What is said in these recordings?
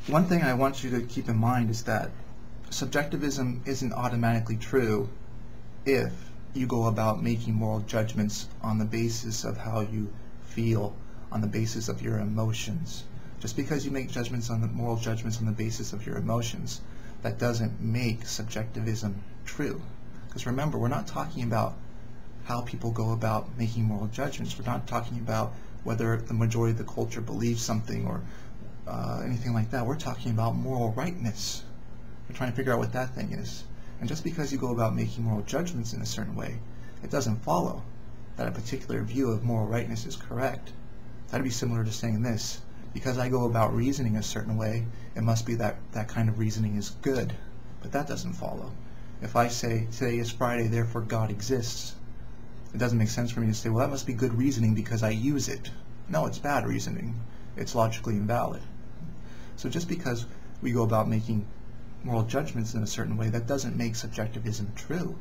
one thing I want you to keep in mind is that subjectivism isn't automatically true if you go about making moral judgments on the basis of how you feel, on the basis of your emotions. Just because you make moral judgments on the basis of your emotions, that doesn't make subjectivism true. Because remember, we're not talking about how people go about making moral judgments. We're not talking about whether the majority of the culture believes something or anything like that. We're talking about moral rightness. We're trying to figure out what that thing is. And just because you go about making moral judgments in a certain way, it doesn't follow that a particular view of moral rightness is correct. That'd be similar to saying this: because I go about reasoning a certain way, it must be that that kind of reasoning is good. But that doesn't follow. If I say, today is Friday, therefore God exists, it doesn't make sense for me to say, well, that must be good reasoning because I use it. No, it's bad reasoning. It's logically invalid. So just because we go about making moral judgments in a certain way, that doesn't make subjectivism true.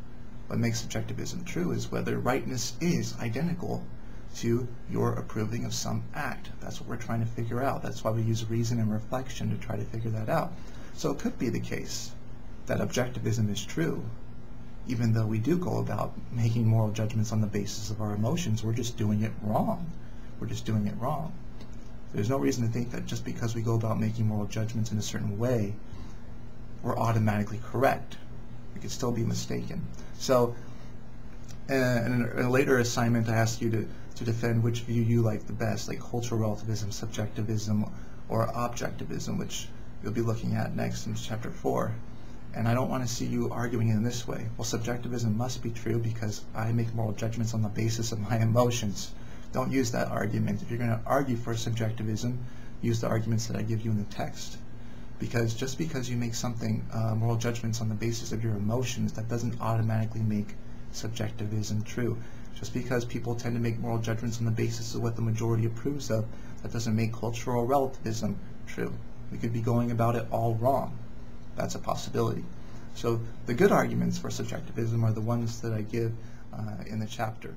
What makes subjectivism true is whether rightness is identical to your approving of some act. That's what we're trying to figure out. That's why we use reason and reflection to try to figure that out. So it could be the case that objectivism is true, even though we do go about making moral judgments on the basis of our emotions. We're just doing it wrong. We're just doing it wrong. There's no reason to think that just because we go about making moral judgments in a certain way, we're automatically correct. We could still be mistaken. So in a later assignment, I asked you to defend which view you like the best, like cultural relativism, subjectivism, or objectivism, which you'll be looking at next in chapter 4. And I don't want to see you arguing in this way. Well, subjectivism must be true because I make moral judgments on the basis of my emotions. Don't use that argument. If you're going to argue for subjectivism, use the arguments that I give you in the text. Because just because you make moral judgments on the basis of your emotions, that doesn't automatically make subjectivism true. Just because people tend to make moral judgments on the basis of what the majority approves of, that doesn't make cultural relativism true. We could be going about it all wrong. That's a possibility. So the good arguments for subjectivism are the ones that I give in the chapter.